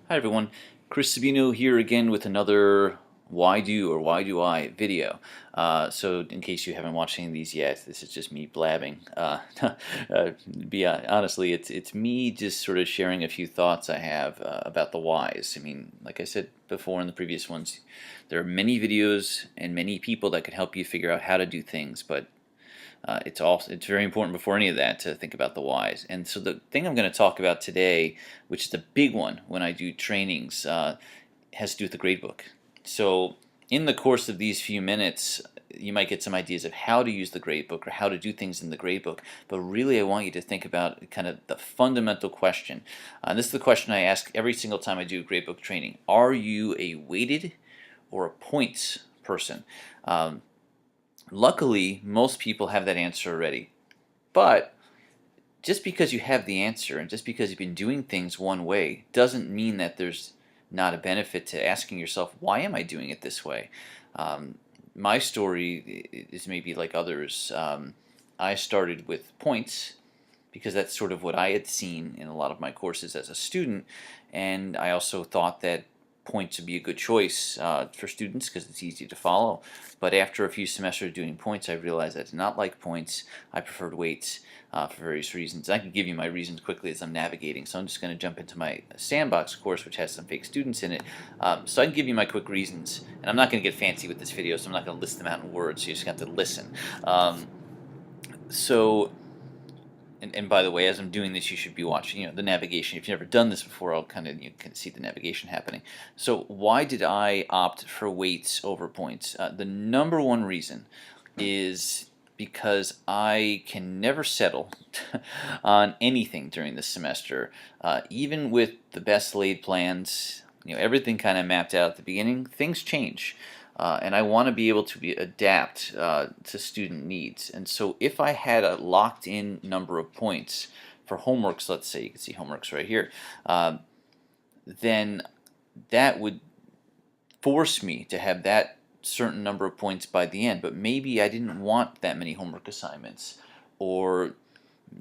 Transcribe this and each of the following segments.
Hi everyone, Chris Sabino here again with another Why Do or Why Do I video. So in case you haven't watched any of these yet, this is just me blabbing. Honestly, it's me just sort of sharing a few thoughts I have about the whys. I mean, like I said before in the previous ones, there are many videos and many people that can help you figure out how to do things, but it's very important before any of that to think about the whys. And so the thing I'm going to talk about today, which is the big one when I do trainings, has to do with the gradebook. So in the course of these few minutes, you might get some ideas of how to use the gradebook or how to do things in the gradebook. But really, I want you to think about kind of the fundamental question. This is the question I ask every single time I do a gradebook training. Are you a weighted or a points person? Luckily, most people have that answer already. But just because you have the answer and just because you've been doing things one way doesn't mean that there's not a benefit to asking yourself, why am I doing it this way? My story is maybe like others. I started with points because that's sort of what I had seen in a lot of my courses as a student, and I also thought that points would be a good choice for students because it's easy to follow. But after a few semesters doing points, I realized I did not like points. I preferred weights for various reasons. I can give you my reasons quickly as I'm navigating, so I'm just going to jump into my sandbox course, which has some fake students in it. So I can give you my quick reasons, and I'm not going to get fancy with this video, so I'm not going to list them out in words, so you just have to listen. So and by the way, as I'm doing this, you should be watching, the navigation. If you've never done this before, I'll kind of you can see the navigation happening. So why did I opt for weights over points? The number one reason is because I can never settle on anything during the semester, even with the best laid plans. Everything kind of mapped out at the beginning. Things change. And I want to be able to adapt to student needs. And so if I had a locked-in number of points for homeworks, let's say, you can see homeworks right here, then that would force me to have that certain number of points by the end. But maybe I didn't want that many homework assignments, or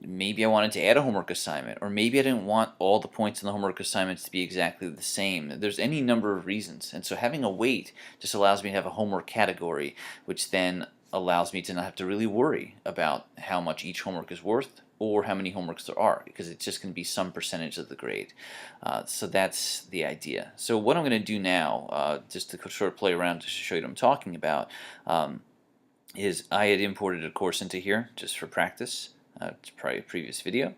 maybe I wanted to add a homework assignment, or maybe I didn't want all the points in the homework assignments to be exactly the same. There's any number of reasons, and so having a weight just allows me to have a homework category, which then allows me to not have to really worry about how much each homework is worth or how many homeworks there are, because it's just going to be some percentage of the grade. So that's the idea. So what I'm going to do now, just to sort of play around to show you what I'm talking about, is I had imported a course into here just for practice. It's probably a previous video.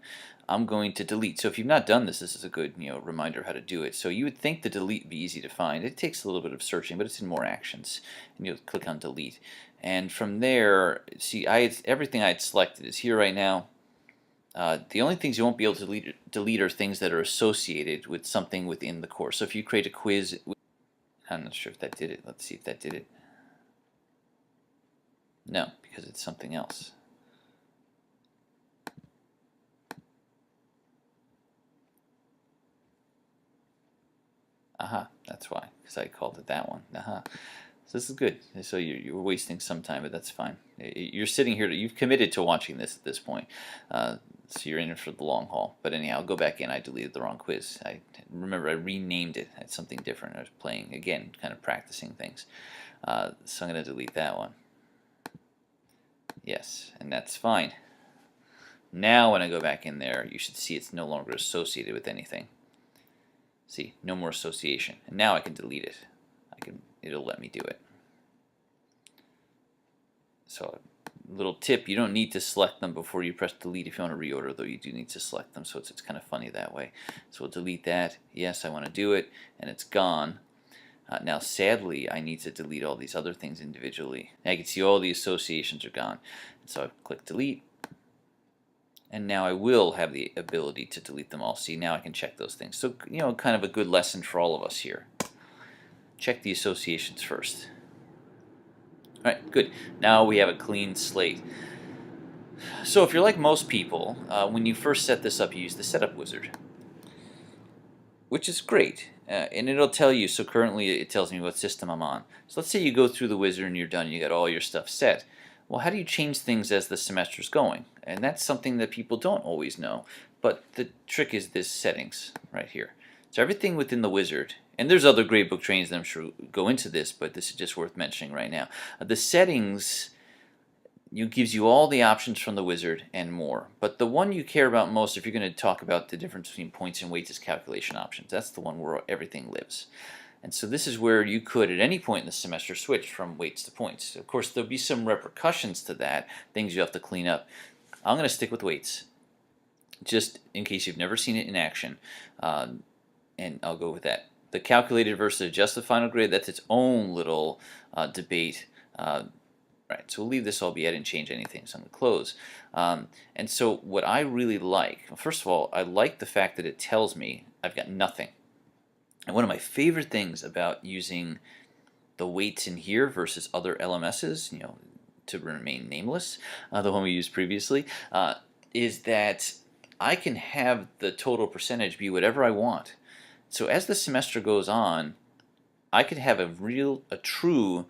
I'm going to delete. So if you've not done this, this is a good reminder how to do it. So you would think the delete would be easy to find. It takes a little bit of searching, but it's in more actions. And you'll click on delete. And from there, see, everything I had selected is here right now. The only things you won't be able to delete are things that are associated with something within the course. So if you create a quiz, I'm not sure if that did it. Let's see if that did it. No, because it's something else. Aha, that's why, because I called it that one. Aha. So this is good. So you're wasting some time, but that's fine. You're sitting here, you've committed to watching this at this point. So you're in it for the long haul. But anyhow, I'll go back in. I deleted the wrong quiz. Remember, I renamed it. It's something different. I was playing, again, kind of practicing things. So I'm going to delete that one. Yes, and that's fine. Now when I go back in there, you should see it's no longer associated with anything. See, no more association. And now I can delete it. It'll let me do it. So little tip, you don't need to select them before you press delete if you want to reorder, though you do need to select them, so it's kind of funny that way. So we'll delete that. Yes, I want to do it, and it's gone. Now sadly, I need to delete all these other things individually. Now you can see all the associations are gone. So I click delete, and now I will have the ability to delete them all. See, now I can check those things. So, kind of a good lesson for all of us here. Check the associations first. All right, good. Now we have a clean slate. So if you're like most people, when you first set this up, you use the setup wizard, which is great. And it'll tell you, so currently it tells me what system I'm on. So let's say you go through the wizard and you're done, you got all your stuff set. Well, how do you change things as the semester's going? And that's something that people don't always know. But the trick is this settings right here. So everything within the wizard, and there's other gradebook trainings that I'm sure go into this, but this is just worth mentioning right now. The settings gives you all the options from the wizard and more. But the one you care about most, if you're going to talk about the difference between points and weights, is calculation options. That's the one where everything lives. And so this is where you could, at any point in the semester, switch from weights to points. Of course, there'll be some repercussions to that, things you have to clean up. I'm going to stick with weights, just in case you've never seen it in action, and I'll go with that. The calculated versus adjusted final grade, that's its own little debate. Right, so we'll leave this all be. I didn't change anything, so I'm going to close. And so what I really like, well, first of all, I like the fact that it tells me I've got nothing. And one of my favorite things about using the weights in here versus other LMSs, to remain nameless, the one we used previously, is that I can have the total percentage be whatever I want. So as the semester goes on, I could have a true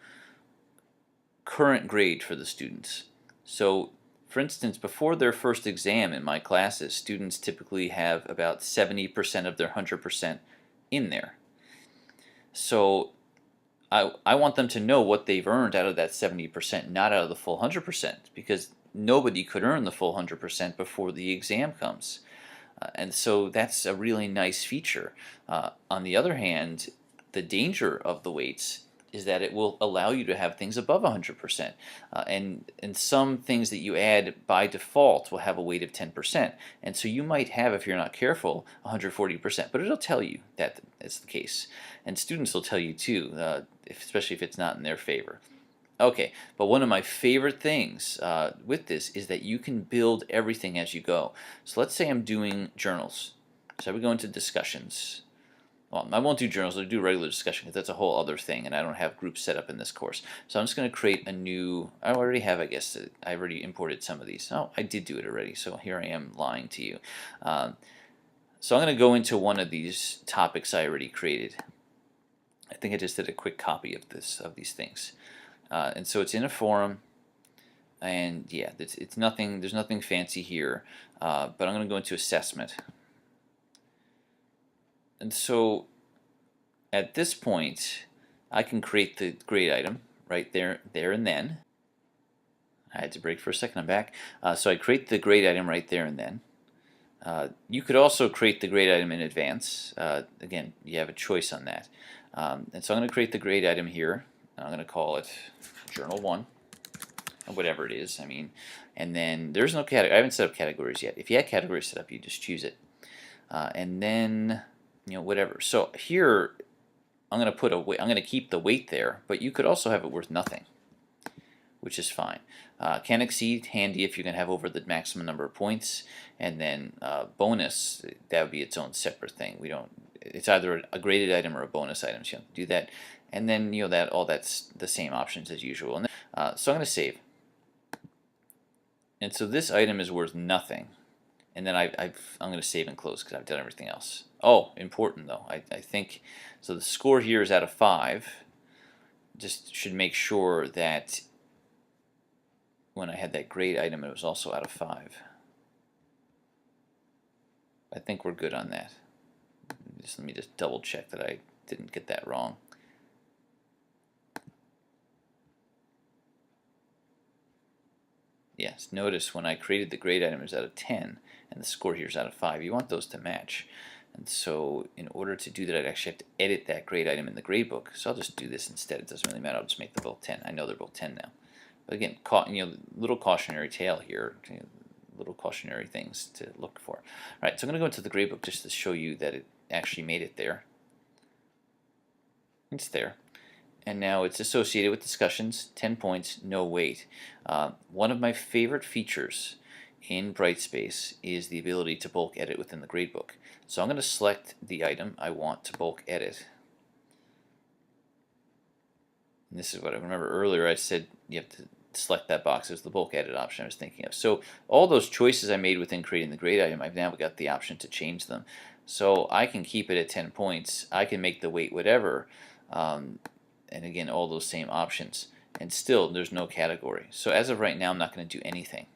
current grade for the students. So for instance, before their first exam in my classes, students typically have about 70% of their 100% in there. So I want them to know what they've earned out of that 70%, not out of the full 100%, because nobody could earn the full 100% before the exam comes. And so that's a really nice feature. On the other hand, the danger of the weights is that it will allow you to have things above 100%. And some things that you add by default will have a weight of 10%. And so you might have, if you're not careful, 140%. But it'll tell you that it's the case. And students will tell you too, especially if it's not in their favor. Okay, but one of my favorite things with this is that you can build everything as you go. So let's say I'm doing journals. So we go into discussions. Well, I won't do journals, I'll do regular discussion because that's a whole other thing and I don't have groups set up in this course. So I'm just going to create a new, I already have, I guess, I already imported some of these. Oh, I did do it already, so here I am lying to you. So I'm going to go into one of these topics I already created. I think I just did a quick copy of these things. And so it's in a forum, and yeah, it's nothing. There's nothing fancy here, but I'm going to go into assessment. And so at this point, I can create the grade item right there and then. I had to break for a second. I'm back. So I create the grade item right there and then. You could also create the grade item in advance. Again, you have a choice on that. And so I'm going to create the grade item here. I'm going to call it Journal 1, or whatever it is. I mean, and then there's no category. I haven't set up categories yet. If you had categories set up, you just choose it. And then, whatever. So here, I'm going to put I'm going to keep the weight there, but you could also have it worth nothing, which is fine. Can exceed, handy if you're going to have over the maximum number of points, and then bonus, that would be its own separate thing. It's either a graded item or a bonus item, so you have to do that. And then that's the same options as usual. And then, so I'm going to save. And so this item is worth nothing. And then I'm going to save and close because I've done everything else. Oh, important though. I think so. The score here is out of 5. Just should make sure that when I had that grade item, it was also out of 5. I think we're good on that. Let me just double check that I didn't get that wrong. Yes, notice when I created the grade item it was out of 10 and the score here is out of 5. You want those to match. And so in order to do that, I'd actually have to edit that grade item in the gradebook. So I'll just do this instead. It doesn't really matter. I'll just make them both 10. I know they're both 10 now. But again, little cautionary tale here, little cautionary things to look for. All right, so I'm going to go into the gradebook just to show you that it actually made it there. It's there. And now it's associated with discussions, 10 points, no weight. One of my favorite features in Brightspace is the ability to bulk edit within the gradebook. So I'm going to select the item I want to bulk edit. And this is what I remember earlier I said you have to select that box. It was the bulk edit option I was thinking of. So all those choices I made within creating the grade item, I've now got the option to change them. So I can keep it at 10 points. I can make the weight whatever. And again, all those same options. And still, there's no category. So as of right now, I'm not going to do anything.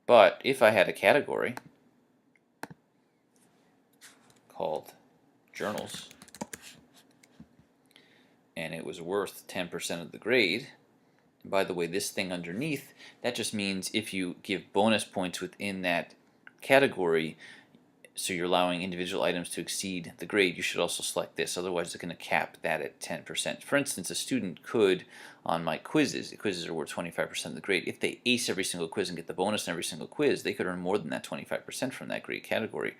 But if I had a category called journals, and it was worth 10% of the grade. And by the way, this thing underneath, that just means if you give bonus points within that category, so you're allowing individual items to exceed the grade, you should also select this. Otherwise, it's going to cap that at 10%. For instance, a student could, on my quizzes are worth 25% of the grade. If they ace every single quiz and get the bonus in every single quiz, they could earn more than that 25% from that grade category.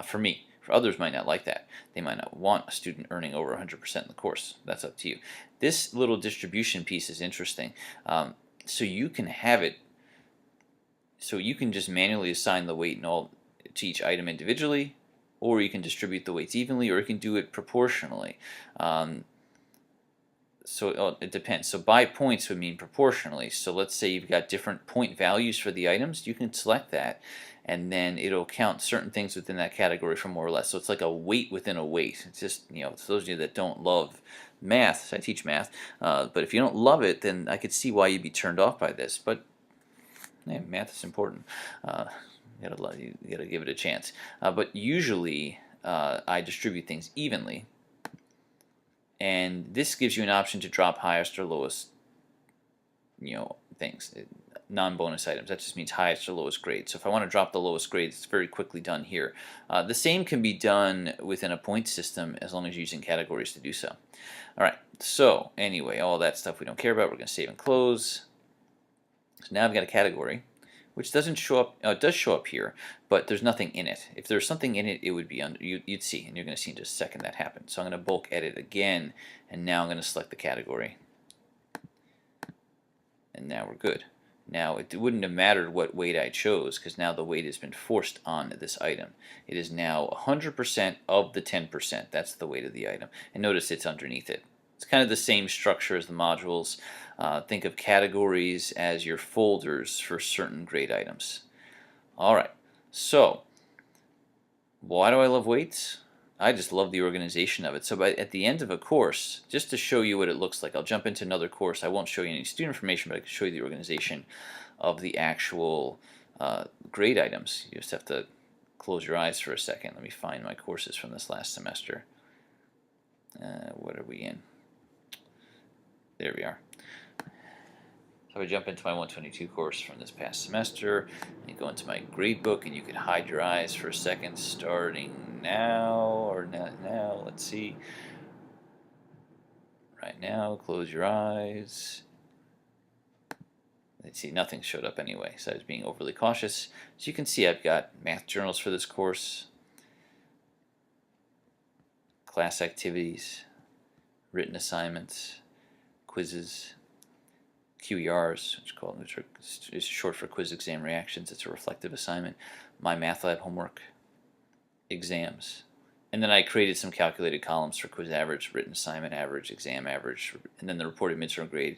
For me. For others might not like that. They might not want a student earning over 100% in the course. That's up to you. This little distribution piece is interesting. So you can have it, so you can just manually assign the weight and all to each item individually, or you can distribute the weights evenly, or you can do it proportionally. So it depends. So by points would mean proportionally. So let's say you've got different point values for the items. You can select that, and then it'll count certain things within that category for more or less. So it's like a weight within a weight. It's just, for those of you that don't love math, so I teach math, but if you don't love it, then I could see why you'd be turned off by this. But yeah, math is important. You gotta give it a chance. But usually I distribute things evenly, and this gives you an option to drop highest or lowest, things, non-bonus items. That just means highest or lowest grade. So if I want to drop the lowest grade, it's very quickly done here. The same can be done within a point system as long as you're using categories to do so. All right. So anyway, all that stuff we don't care about. We're going to save and close. So now I've got a category, which doesn't show up. It does show up here, but there's nothing in it. If there's something in it, it would be under. You'd see, and you're going to see in just a second that happen. So I'm going to bulk edit again, and now I'm going to select the category, and now we're good. Now it wouldn't have mattered what weight I chose, because now the weight has been forced on this item. It is now 100% of the 10%. That's the weight of the item, and notice it's underneath it. It's kind of the same structure as the modules. Think of categories as your folders for certain grade items. Alright, so why do I love weights? I just love the organization of it. So at the end of a course, just to show you what it looks like, I'll jump into another course. I won't show you any student information, but I can show you the organization of the actual grade items. You just have to close your eyes for a second. Let me find my courses from this last semester. What are we in? There we are. So I jump into my 122 course from this past semester. You go into my gradebook, and you can hide your eyes for a second, starting now or not now. Let's see. Right now, close your eyes. Let's see, nothing showed up anyway, so I was being overly cautious. So you can see I've got math journals for this course, class activities, written assignments, quizzes, QERs, which is short for quiz exam reactions. It's a reflective assignment. My math lab homework, exams, and then I created some calculated columns for quiz average, written assignment average, exam average, and then the reported midterm grade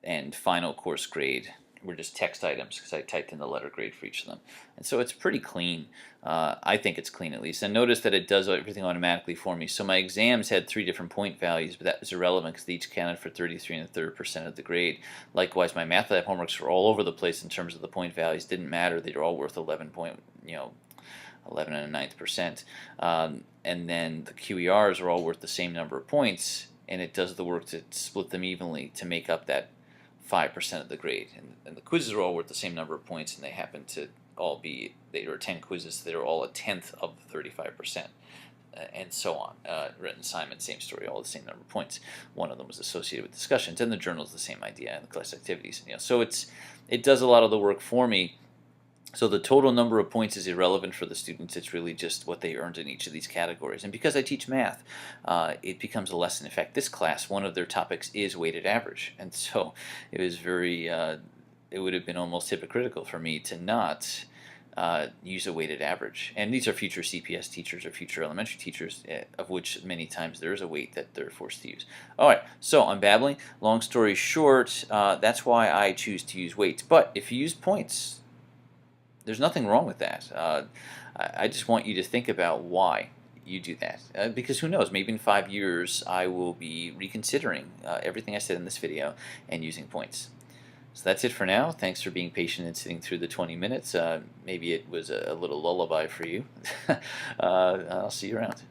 and final course grade were just text items because I typed in the letter grade for each of them. And so it's pretty clean. I think it's clean at least. And notice that it does everything automatically for me. So my exams had 3 different point values, but that was irrelevant because they each counted for 33 1/3% of the grade. Likewise, my math lab homeworks were all over the place in terms of the point values. Didn't matter. They were all worth 11 and a ninth percent. And then the QERs are all worth the same number of points, and it does the work to split them evenly to make up that 5% of the grade. And the quizzes are all worth the same number of points, and they happen to all be, there are 10 quizzes, so they're all 1/10 of 35%, and so on. Written assignment, same story, all the same number of points. One of them was associated with discussions, and the journal is the same idea, and the class activities. So it does a lot of the work for me. So the total number of points is irrelevant for the students. It's really just what they earned in each of these categories. And because I teach math, it becomes a lesson. In fact, this class, one of their topics is weighted average. And so it was very, it would have been almost hypocritical for me to not use a weighted average. And these are future CPS teachers or future elementary teachers, of which many times there is a weight that they're forced to use. All right, so I'm babbling. Long story short, that's why I choose to use weights. But if you use points, there's nothing wrong with that. I just want you to think about why you do that. Because who knows, maybe in 5 years I will be reconsidering everything I said in this video and using points. So that's it for now. Thanks for being patient and sitting through the 20 minutes. Maybe it was a little lullaby for you. I'll see you around.